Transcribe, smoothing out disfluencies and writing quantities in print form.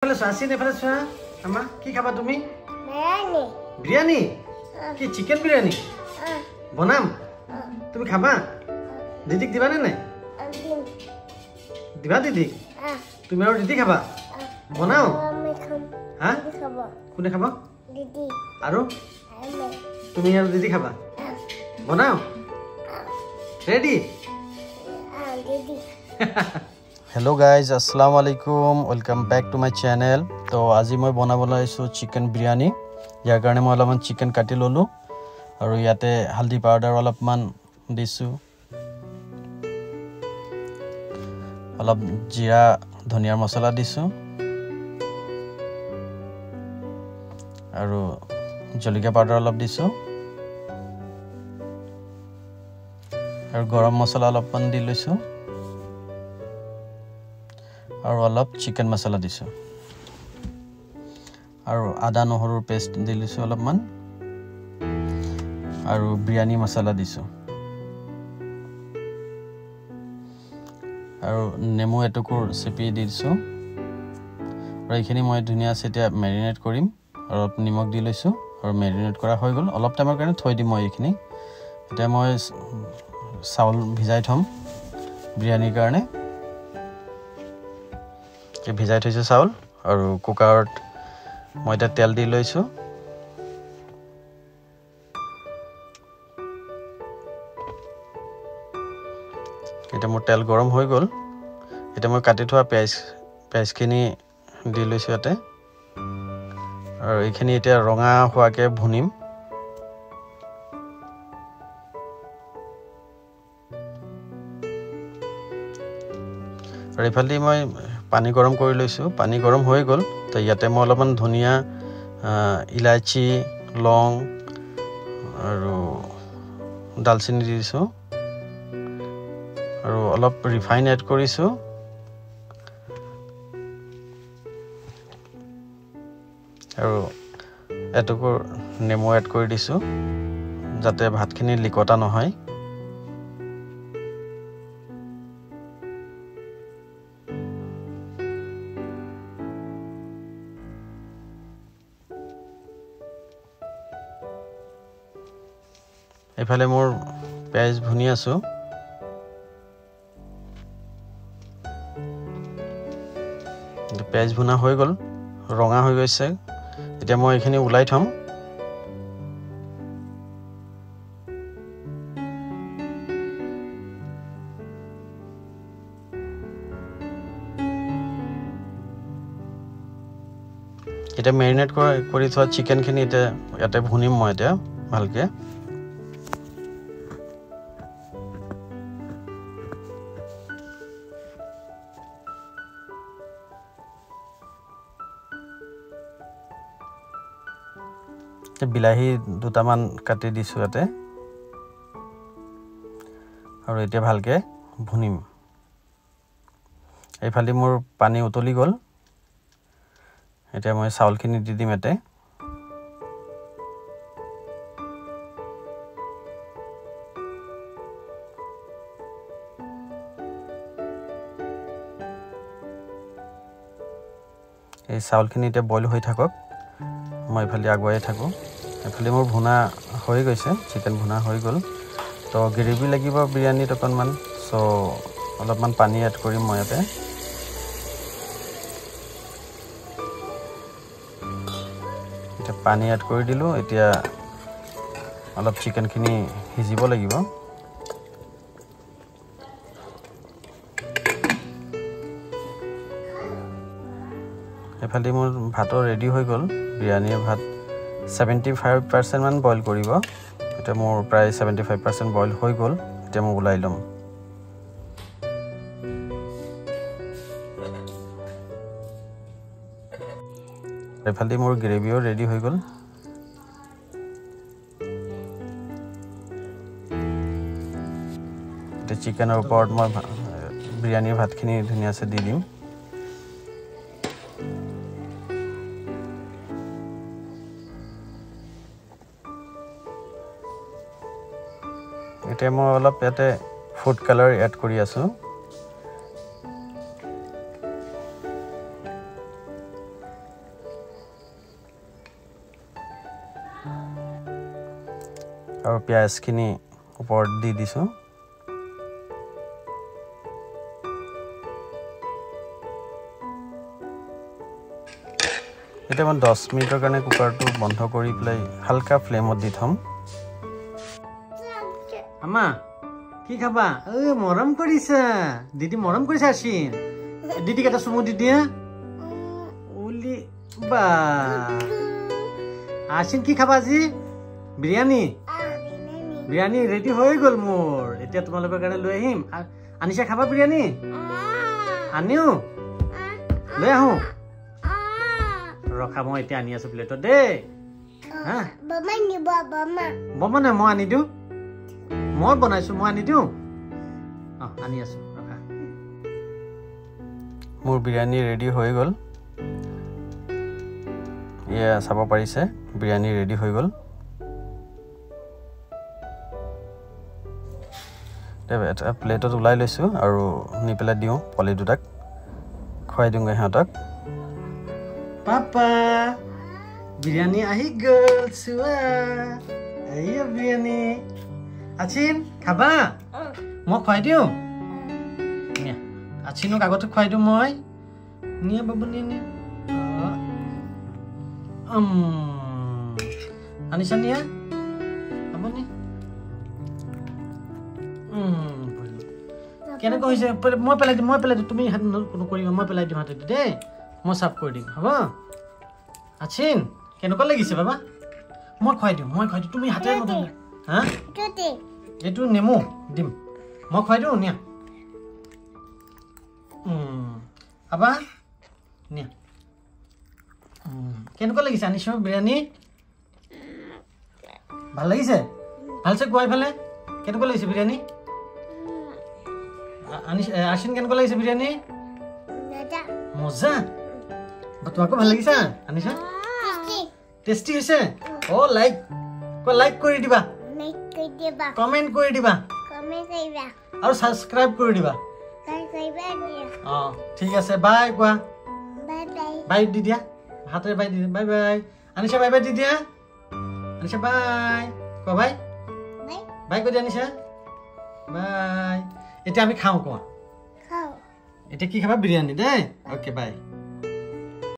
কি খাবা তুমি? বিৰিয়ানি কি চিকেন বিৰিয়ানি বনাম তুমি খাবা? দিদিক দিবা নে? দিবা দিদিক? তুমি আৰু দিদি খাবা? বনাও হা কোনে খাবা? দিদি আৰু তুমি আৰু দিদি খাবা? বনাও ৰেডি? हेलो गाइज अस्सलाम वालेकुम welcome back to my channel. तो आज मैं बनाबले आइसो चिकेन बिरियानी। यार कारण मैं अलपमान चिकेन काटि ललो और इते हल्दी पाउडार अलपमान दिसु, अलप जीरा धनिया मसला दिसु और जलकिया पाउडार अलप दिसु और गरम मसला अलपमान दि लैसु और अलप चिकेन मसाला दिसु और आदा नहरुर पेस्ट दि लैसु अलपमान और बिरियानी मसाला दिसु और नेमु एटुकुर सेपि दिसु और एखिनि मैं धुनिया सेटिया मेरिनेट करिम और निमक दि लैसु और मेरिनेट करा হৈ গল। अलप टाइমৰ কাৰণে থৈ দিম মই एखिनि। এতিয়া মই চাউল ভিজাই থম बिरियानी কাৰণে। भिजाई थैसे चाउल और कुकार मैं तेल दी लैसु। मोर तेल गरम हो गल। मैं काटि थोआ पियाजखिनि दी लैसु याते और एखिनि एटा रंगा होवाके भुनिम। और इफालि मैं पानी गरम कर लैसु। पानी गरम हो गल तो इते मैं अलपमान धनिया इलायची लौंग और दालचिनी दिसु और अलप रिफाइन एड करिसु और एटुकुर नेमु एड कर दिसु जाते भातखिनि लिकटा নহয়। एफाले मोर पियाज भुनी आसु। पियाज भुना हो गल रंगा हो गइसे। এতিয়া মই এখিনি উলাই থম। এটা মেৰিনেট কৰি থোৱা চিকেন খিনি ইয়াতে ভুনিম মই এতিয়া ভালকে। বিলাহী দুটামান কাটি দিছো ইয়াতে আৰু এতিয়া ভালকে ভুনিম। এইফালি মোৰ পানী উতলি গল। এতিয়া মই চাউলখিনি দি দিম ইয়াতে। এই চাউলখিনি এতিয়া বইল হৈ থাকক, মই ইফালি আগুৱাই থাকো। এফালি মোৰ ভুনা হৈ গৈছে, চিকেন ভুনা হৈ গল। তো গ্ৰেভি লাগিব বিৰিয়ানীত অকণমান, সো অলপমান পানী এড কৰিম মই ইয়াতে। এতিয়া পানী এড কৰি দিলো। এতিয়া অলপ চিকেনখিনি সিজিব লাগিব। এফালি মোৰ ভাতৰ ৰেডি হৈ গল। বিৰিয়ানীৰ ভাত 75% মান বইল কৰিব। এটা মোৰ প্ৰায় 75% বইল হৈ গল। এতিয়া মই উলাই লম। এফালি মোৰ গ্ৰেভিও ৰেডি হৈ গল। এতিয়া চিকেনৰ ওপৰত মই বিৰিয়ানীৰ ভাতখিনি ধুনীয়াছে দি দিম। এতিয়া মই অলপ ইয়াতে ফুড কালাৰ এড কৰি আছো। আৰু পিয়াজখিনি ওপৰত দি দিছোঁ এতিয়া মই 10 মিনিটৰ কাৰণে কুকাৰটো বন্ধ কৰি পেলাই হালকা ফ্লেমত দি থম আমা কি খাবা মৰম কৰিছা দিদি মৰম কৰিছা আছিন দিদি কেটা চুমু দি দিয়া ওলি বা আছিন কি খাবা আজি বিৰিয়ানী বিৰিয়ানী ৰেডি হৈ গ'ল মোৰ এতিয়া তোমালোকৰ কাৰণে লৈ আহিম আনিছা খাবা বিৰিয়ানী আনিও লৈ আহোঁ ৰখা মই এতিয়া আনি আছো প্লেটত দেই হা বমা নে মই আনি দিওঁ মই বনাইছো মই আনি দিওঁ আনি আছো ৰখা মোৰ বিৰিয়ানী ৰেডি হৈ গ'ল এয়া চাব পাৰিছে বিৰিয়ানী ৰেডি হৈ গ'ল এটা প্লেটত ওলাই লৈছোঁ আৰু নি পেলাই দিওঁ পলি দুটাক খুৱাই দিওঁগৈ সিহঁতক পাপা বিৰিয়ানী আহি গ'ল চোৱা এইয়া বিৰিয়ানী আছিন খাবা মই খুৱাই দিওঁ আছিনক আগতে খুৱাই দিওঁ মই নিয়া বাবু নিয়া আনিছা নিয়া আপুনি কেনেকৈ হৈছে মই পেলাই দিম তুমি হাত নকৰিবা মই পেলাই দিম হাতেদি দেই মই চাফ কৰি দিম হ'ব আছিন কেনেকুৱা লাগিছে বাবা মই খুৱাই দিওঁ তুমি হাতেৰে নধৰিবা হা এইটো নেমু দিম মই খুৱাই দিওঁ নিয়া আবা নিয়া কেনেকুৱা লাগিছে আনিছোঁ বিৰিয়ানী ভাল লাগিছে ভালছে খুৱাই ফালে কেনেকুৱা লাগিছে বিৰিয়ানী আছিন কেনেকুৱা লাগিছে বিৰিয়ানী মজা তোমাকো ভাল লাগিছে আনিছা টেষ্টি হৈছে লাইক কৰি দিবা কমেন্ট কৰি দিবা আৰু সাবস্ক্ৰাইব কৰি দিবা ঠিক আছে বাই কোৱা বাই দি দিয়া হাতেৰে বাই দি দিয়া বাই বাই আনিছা বাই বাই দি দিয়া আনিছা বাই কোৱা বাই বাই কৈ দিয়া আনিছা বাই এতিয়া আমি খাওঁ কোৱা এতিয়া কি খাবা বিৰিয়ানী দেই অ'কে বাই